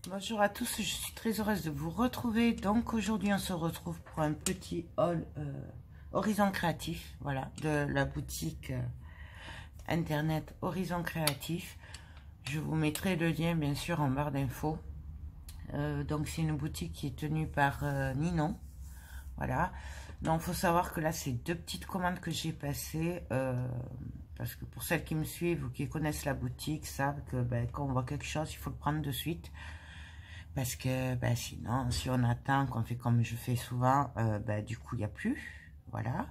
Bonjour à tous, je suis très heureuse de vous retrouver. Donc aujourd'hui on se retrouve pour un petit haul Horizon Créatif, voilà, de la boutique internet Horizon Créatif. Je vous mettrai le lien bien sûr en barre d'infos. Donc c'est une boutique qui est tenue par Ninon, voilà. Donc il faut savoir que là c'est deux petites commandes que j'ai passées, parce que pour celles qui me suivent ou qui connaissent la boutique savent que quand on voit quelque chose il faut le prendre de suite. Parce que sinon, si on attend, qu'on fait comme je fais souvent, du coup, il n'y a plus. Voilà.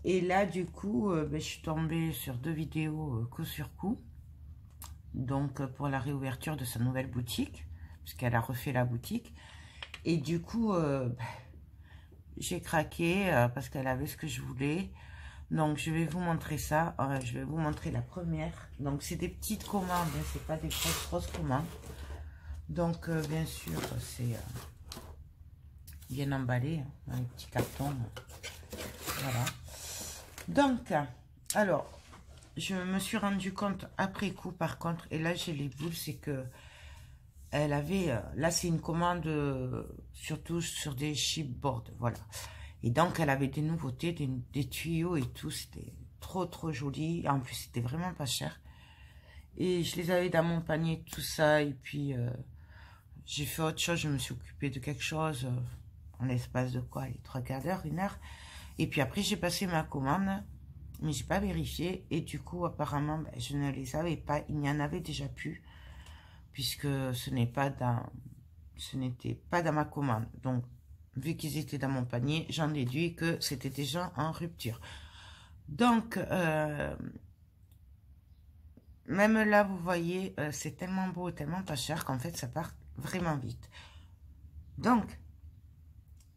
Et là, du coup, je suis tombée sur deux vidéos coup sur coup. Donc, pour la réouverture de sa nouvelle boutique. Puisqu'elle a refait la boutique. Et du coup, j'ai craqué parce qu'elle avait ce que je voulais. Donc, je vais vous montrer ça. Je vais vous montrer la première. Donc, c'est des petites commandes. Hein, c'est pas des grosses commandes. Donc, bien sûr, c'est bien emballé hein, dans les petits cartons. Voilà. Donc, alors, je me suis rendu compte après coup, par contre, et là, j'ai les boules, c'est que elle avait, là, c'est une commande surtout sur des chipboards, voilà. Et donc, elle avait des nouveautés, des tuyaux et tout, c'était trop joli. En plus, c'était vraiment pas cher. Et je les avais dans mon panier, tout ça, et puis... j'ai fait autre chose, je me suis occupée de quelque chose en l'espace de quoi, les 3/4 d'heure, 1 heure. Et puis après, j'ai passé ma commande, mais j'ai pas vérifié. Et du coup, apparemment, je ne les avais pas. Il n'y en avait déjà plus, puisque ce n'était pas dans ma commande. Donc, vu qu'ils étaient dans mon panier, j'en déduis que c'était déjà en rupture. Donc, même là, vous voyez, c'est tellement beau, tellement pas cher qu'en fait, ça part vraiment vite. Donc,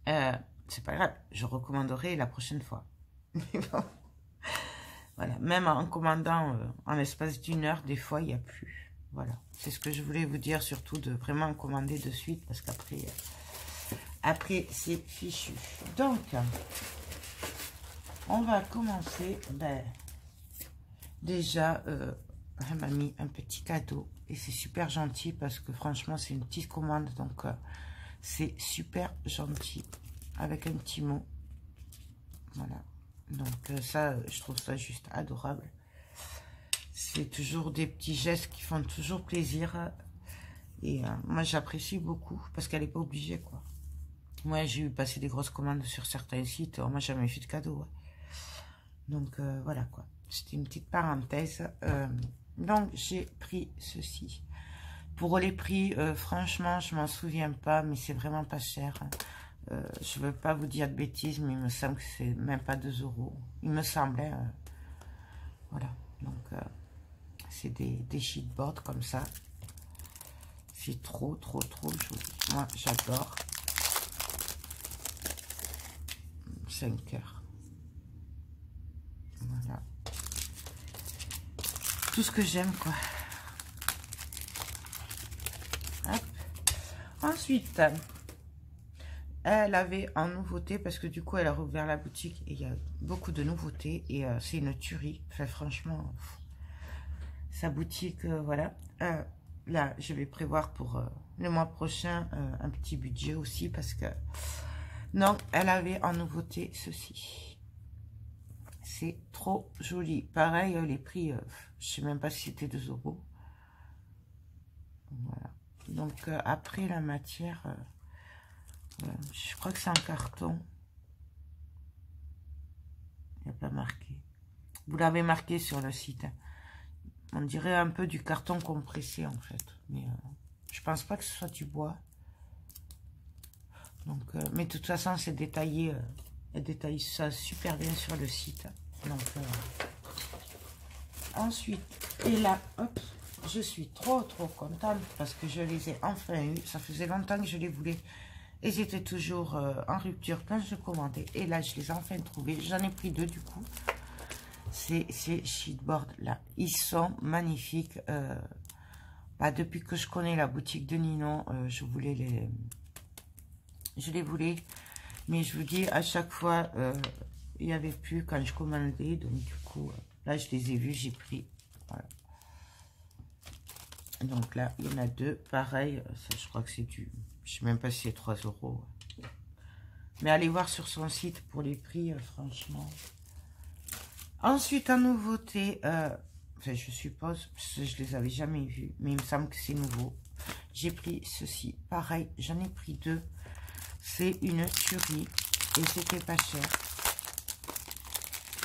c'est pas grave, je recommanderai la prochaine fois. Mais bon, voilà, même en commandant en l'espace d'1 heure, des fois, il n'y a plus. Voilà, c'est ce que je voulais vous dire, surtout de vraiment commander de suite, parce qu'après, après, c'est fichu. Donc, on va commencer. Déjà, elle m'a mis un petit cadeau, et c'est super gentil, parce que franchement, c'est une petite commande, donc c'est super gentil. Avec un petit mot. Voilà. Donc ça, je trouve ça juste adorable. C'est toujours des petits gestes qui font toujours plaisir. Et moi, j'apprécie beaucoup parce qu'elle n'est pas obligée, quoi. Moi, j'ai eu passer des grosses commandes sur certains sites. Moi, j'ai jamais fait de cadeau. Ouais. Donc voilà, quoi. C'était une petite parenthèse. Donc, j'ai pris ceci. Pour les prix, franchement, je m'en souviens pas, mais c'est vraiment pas cher. Je ne veux pas vous dire de bêtises, mais il me semble que c'est même pas 2 €. Il me semblait. Voilà. Donc, c'est des sheetboards comme ça. C'est trop joli. Moi, j'adore. 5 heures. Voilà. Tout ce que j'aime, quoi. Hop. Ensuite... elle avait en nouveauté, parce que du coup, elle a rouvert la boutique et il y a beaucoup de nouveautés. Et c'est une tuerie. Enfin, franchement, sa boutique, voilà. Là, je vais prévoir pour le mois prochain un petit budget aussi, parce que... non, elle avait en nouveauté ceci. C'est trop joli. Pareil, les prix, je sais même pas si c'était 2 €. Voilà. Donc, après, la matière... je crois que c'est en carton. Il n'y a pas marqué. Vous l'avez marqué sur le site. On dirait un peu du carton compressé en fait. Mais je pense pas que ce soit du bois. Donc, mais de toute façon, c'est détaillé. Elle détaille ça super bien sur le site. Donc, ensuite, et là, hop, je suis trop contente parce que je les ai enfin eu. Ça faisait longtemps que je les voulais. Et j'étais toujours en rupture quand je commandais. Et là, je les ai enfin trouvés. J'en ai pris 2 du coup. Ces sheetboards là. Ils sont magnifiques. Depuis que je connais la boutique de Ninon, je les voulais. Mais je vous dis, à chaque fois, il n'y avait plus quand je commandais. Donc du coup, là, je les ai vus, j'ai pris. Voilà. Donc là, il y en a deux. Pareil, ça, je crois que c'est du... Je sais même pas si c'est 3 €. Mais allez voir sur son site pour les prix, franchement. Ensuite, en nouveauté, enfin, je suppose, parce que je les avais jamais vus, mais il me semble que c'est nouveau. J'ai pris ceci. Pareil, j'en ai pris deux. C'est une tuerie et c'était pas cher.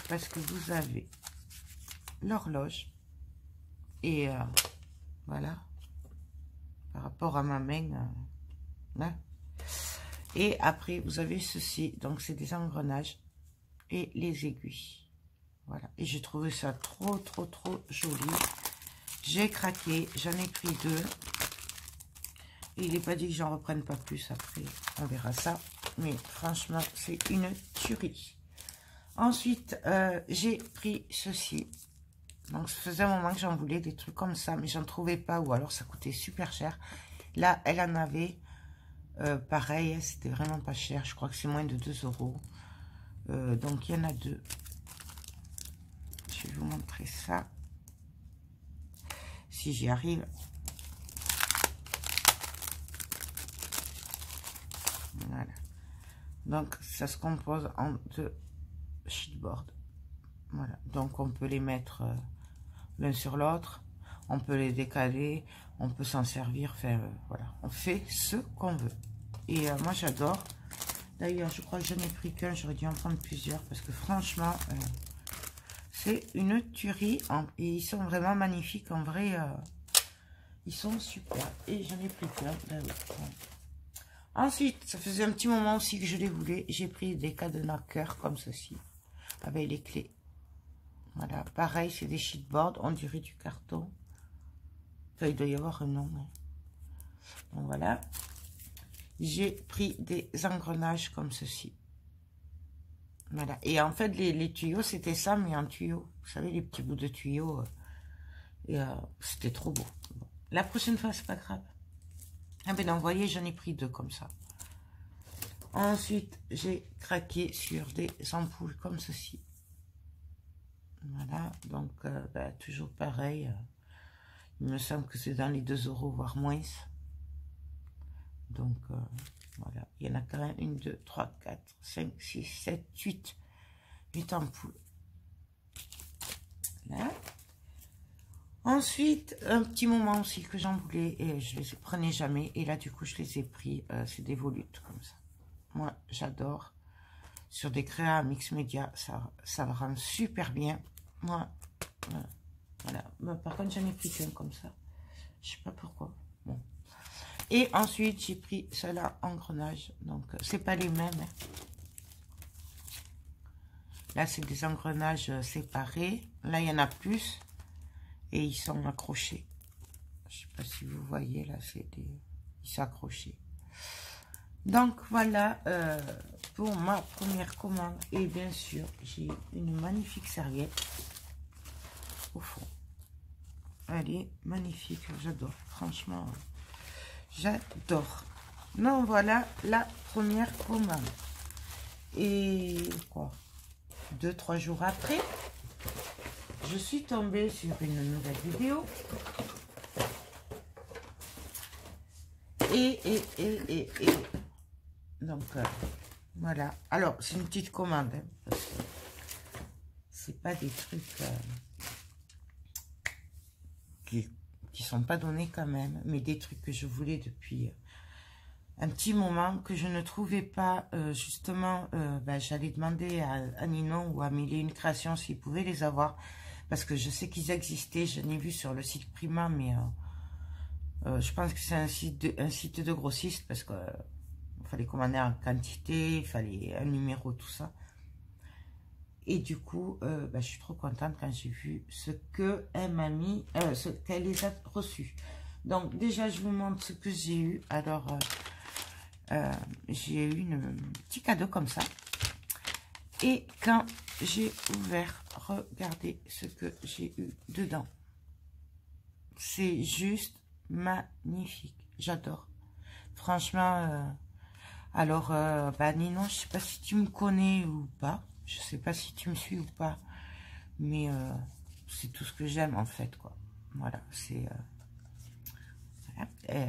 Parce que vous avez l'horloge. Et voilà. Par rapport à ma main. Là. Et après, vous avez ceci. Donc, c'est des engrenages et les aiguilles. Voilà. Et j'ai trouvé ça trop joli. J'ai craqué. J'en ai pris deux. Et il n'est pas dit que j'en reprenne pas plus après. On verra ça. Mais franchement, c'est une tuerie. Ensuite, j'ai pris ceci. Donc, ça faisait un moment que j'en voulais des trucs comme ça. Mais j'en trouvais pas. Ou alors, ça coûtait super cher. Là, elle en avait. Pareil, c'était vraiment pas cher. Je crois que c'est moins de 2 €. Donc, il y en a deux. Je vais vous montrer ça. Si j'y arrive. Voilà. Donc, ça se compose en deux sheetboard. Voilà. Donc, on peut les mettre l'un sur l'autre. On peut les décaler. On peut s'en servir. Enfin, voilà. On fait ce qu'on veut. Et moi, j'adore. D'ailleurs, je crois que je n'ai pris qu'un. J'aurais dû en prendre plusieurs. Parce que franchement, c'est une tuerie. Et ils sont vraiment magnifiques. En vrai, ils sont super. Et j'en ai pris qu'un. Ensuite, ça faisait un petit moment aussi que je les voulais. J'ai pris des cadenas cœur comme ceci. Avec les clés. Voilà. Pareil, c'est des sheetboards. On dirait du carton. Enfin, il doit y avoir un nom. Mais... Donc voilà. J'ai pris des engrenages comme ceci. Voilà. Et en fait, les tuyaux, c'était ça, mais en tuyau. Vous savez, les petits bouts de tuyaux. C'était trop beau. Bon. La prochaine fois, c'est pas grave. Ah ben non, vous voyez, j'en ai pris deux comme ça. Ensuite, j'ai craqué sur des ampoules comme ceci. Voilà, donc toujours pareil. Il me semble que c'est dans les 2 €, voire moins. Donc, voilà. Il y en a quand même 1, 2, 3, 4, 5, 6, 7, 8. 8 ampoules. Là. Ensuite, un petit moment aussi que j'en voulais et je les prenais jamais. Et là, du coup, je les ai pris. C'est des volutes comme ça. Moi, j'adore. Sur des créas mix média, ça me rend super bien. Moi, voilà. Mais par contre, j'en ai pris qu'un comme ça. Je sais pas pourquoi. Bon. Et ensuite, j'ai pris cela engrenage. Donc, c'est pas les mêmes. Hein. Là, c'est des engrenages séparés. Là, il y en a plus. Et ils sont accrochés. Je sais pas si vous voyez, là, c'est des... Ils sont accrochés. Donc, voilà pour ma première commande. Et bien sûr, j'ai une magnifique serviette au fond. Elle est magnifique, j'adore. Franchement, j'adore. Donc, voilà la première commande. Et quoi 2-3 jours après, je suis tombée sur une nouvelle vidéo. Et donc, voilà. Alors, c'est une petite commande. Hein, parce que c'est pas des trucs qui sont pas donnés quand même. Mais des trucs que je voulais depuis un petit moment, que je ne trouvais pas. Justement, j'allais demander à Ninon ou à Mille et une Créations s'ils pouvaient les avoir. Parce que je sais qu'ils existaient. Je n'ai vu sur le site Prima, mais... je pense que c'est un site de grossiste parce que il fallait commander en quantité, il fallait un numéro, tout ça. Et du coup, je suis trop contente quand j'ai vu ce qu'elle m'a mis, ce qu'elle les a reçus. Donc déjà, je vous montre ce que j'ai eu. Alors, j'ai eu un petit cadeau comme ça. Et quand j'ai ouvert, regardez ce que j'ai eu dedans. C'est juste magnifique, j'adore. Franchement, alors, Ninon, je sais pas si tu me connais ou pas. Je sais pas si tu me suis ou pas. Mais c'est tout ce que j'aime, en fait, quoi. Voilà, c'est Et,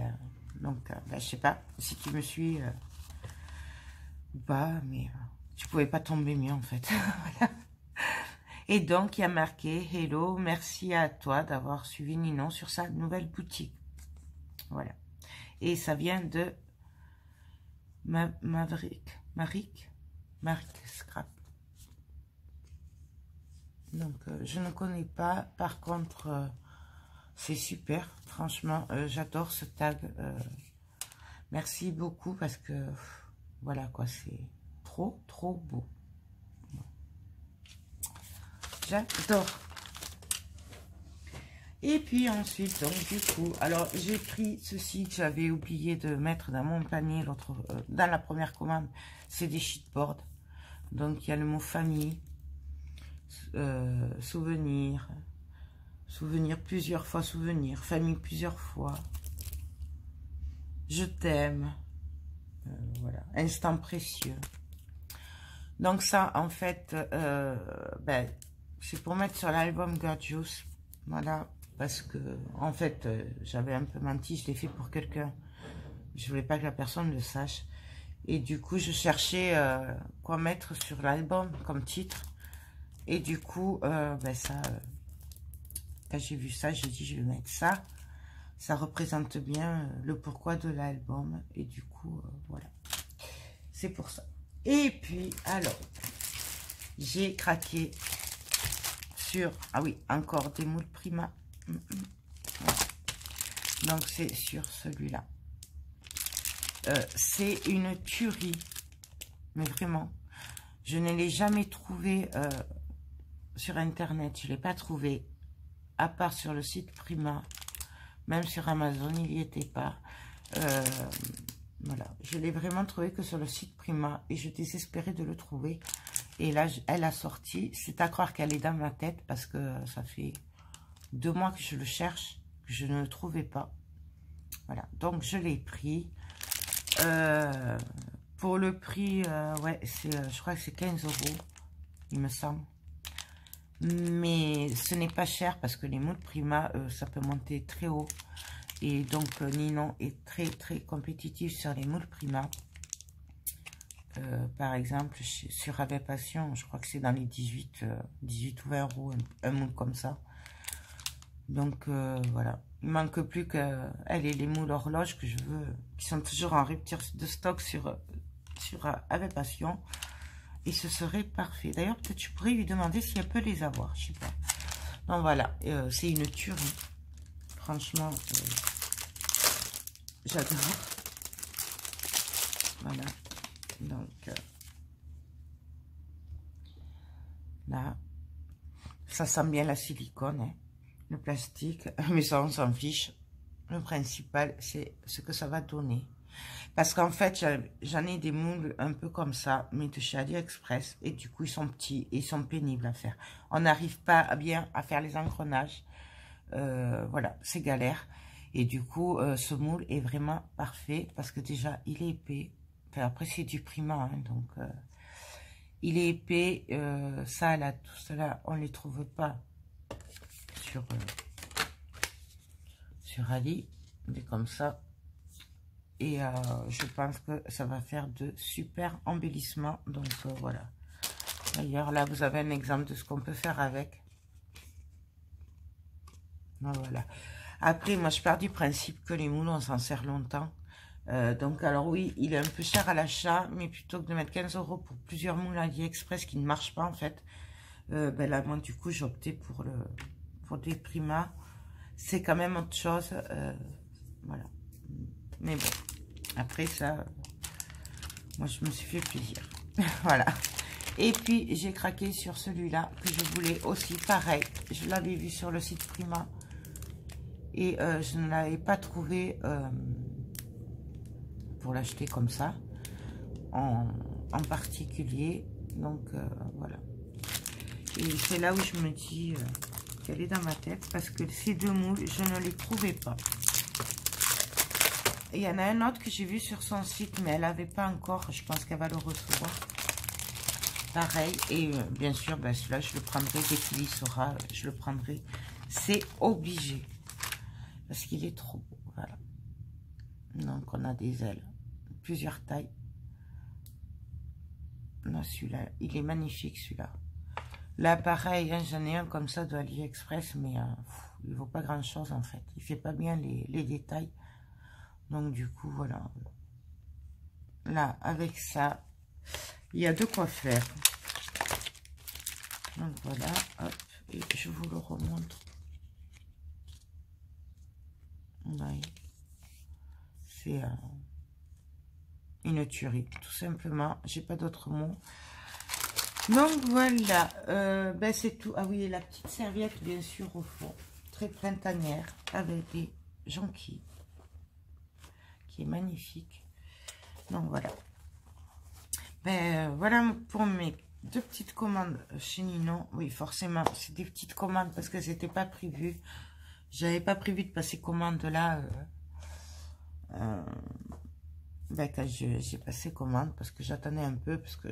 donc, ben, je sais pas si tu me suis ou pas, mais tu pouvais pas tomber mieux en fait. Voilà. Et donc, il y a marqué « Hello, merci à toi d'avoir suivi Ninon sur sa nouvelle boutique. » Voilà. Et ça vient de Maverick Scrap. Donc, je ne connais pas. Par contre, c'est super. Franchement, j'adore ce tag. Merci beaucoup parce que, voilà quoi, c'est trop beau. J'adore. Et puis ensuite, donc du coup, alors j'ai pris ceci que j'avais oublié de mettre dans mon panier dans la première commande. C'est des sheetboards. Donc il y a le mot famille, souvenir, souvenir plusieurs fois, souvenir, famille plusieurs fois, je t'aime, voilà, instant précieux. Donc ça, en fait, ben, c'est pour mettre sur l'album Gorgeous, voilà, parce que, en fait, j'avais un peu menti, je l'ai fait pour quelqu'un. Je voulais pas que la personne le sache. Et du coup, je cherchais quoi mettre sur l'album comme titre. Et du coup, ben ça, quand j'ai vu ça, j'ai dit, je vais mettre ça. Ça représente bien le pourquoi de l'album. Et du coup, voilà. C'est pour ça. Et puis, alors, j'ai craqué sur... Ah oui, encore des moules Prima. Voilà. Donc, c'est sur celui-là. C'est une tuerie. Mais vraiment, je ne l'ai jamais trouvé sur Internet. Je ne l'ai pas trouvé. À part sur le site Prima. Même sur Amazon, il n'y était pas. Voilà, je l'ai vraiment trouvé que sur le site Prima et je désespérais de le trouver. Et là, elle a sorti. C'est à croire qu'elle est dans ma tête parce que ça fait 2 mois que je le cherche, que je ne le trouvais pas. Voilà, donc je l'ai pris. Pour le prix, ouais, je crois que c'est 15 €, il me semble. Mais ce n'est pas cher parce que les moules Prima, ça peut monter très haut. Et donc, Ninon est très compétitif sur les moules Prima. Par exemple, sur Avec Passion, je crois que c'est dans les 18 ou 20 €, un moule comme ça. Donc, voilà. Il manque plus qu'elle et les moules horloges que je veux, qui sont toujours en rupture de stock sur Avec Passion. Et ce serait parfait. D'ailleurs, peut-être tu pourrais lui demander si elle peut les avoir. Je sais pas. Donc, voilà. C'est une tuerie. Franchement... j'adore. Voilà. Donc, là, ça sent bien la silicone, hein, le plastique. Mais ça, on s'en fiche. Le principal, c'est ce que ça va donner. Parce qu'en fait, j'en ai des moules un peu comme ça, mais de chez AliExpress. Et du coup, ils sont petits et ils sont pénibles à faire. On n'arrive pas bien à faire les engrenages. Voilà, c'est galère. Et du coup, ce moule est vraiment parfait parce que déjà, il est épais. Enfin, après, c'est du Prima, hein, donc il est épais. Ça, là, tout cela, on ne les trouve pas sur Ali. Mais comme ça. Et je pense que ça va faire de super embellissements. Donc, voilà. D'ailleurs, là, vous avez un exemple de ce qu'on peut faire avec. Voilà. Après, moi, je pars du principe que les moules, on s'en sert longtemps. Donc, alors oui, il est un peu cher à l'achat, mais plutôt que de mettre 15 € pour plusieurs moules AliExpress qui ne marchent pas, en fait, ben là, moi, du coup, j'ai opté pour des Prima. C'est quand même autre chose. Voilà. Mais bon, après ça, moi, je me suis fait plaisir. Voilà. Et puis, j'ai craqué sur celui-là que je voulais aussi. Pareil, je l'avais vu sur le site Prima. Et je ne l'avais pas trouvé pour l'acheter comme ça, en particulier. Donc, voilà. Et c'est là où je me dis qu'elle est dans ma tête. Parce que ces 2 moules, je ne les trouvais pas. Et il y en a un autre que j'ai vu sur son site, mais elle n'avait pas encore. Je pense qu'elle va le recevoir. Pareil. Et bien sûr, ben, celui-là, je le prendrai dès qu'il y sera. Je le prendrai. C'est obligé. Parce qu'il est trop beau. Voilà. Donc on a des ailes, plusieurs tailles. Là, celui-là, il est magnifique celui-là. Là pareil, hein, j'en ai un comme ça de AliExpress, mais il vaut pas grand chose en fait. Il fait pas bien les détails. Donc du coup voilà. Là avec ça, il y a de quoi faire. Donc voilà, hop, et je vous le remontre. Ouais. C'est une tuerie, tout simplement. J'ai pas d'autres mots. Donc voilà, ben c'est tout. Ah oui, et la petite serviette, bien sûr, au fond, très printanière, avec des jonquilles, qui est magnifique. Donc voilà. Ben voilà pour mes 2 petites commandes chez Ninon. Oui, forcément, c'est des petites commandes parce que c'était pas prévu. J'avais pas prévu de passer commande là. Ben, quand j'ai passé commande parce que j'attendais un peu parce que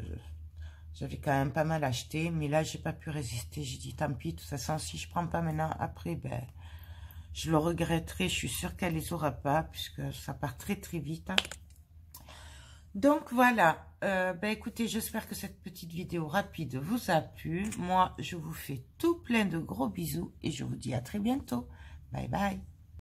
j'avais quand même pas mal acheté, mais là j'ai pas pu résister. J'ai dit tant pis, de toute façon si je prends pas maintenant, après ben je le regretterai. Je suis sûre qu'elle les aura pas puisque ça part très très vite, hein. Donc voilà, ben écoutez, j'espère que cette petite vidéo rapide vous a plu. Moi je vous fais tout plein de gros bisous et je vous dis à très bientôt. Bye bye.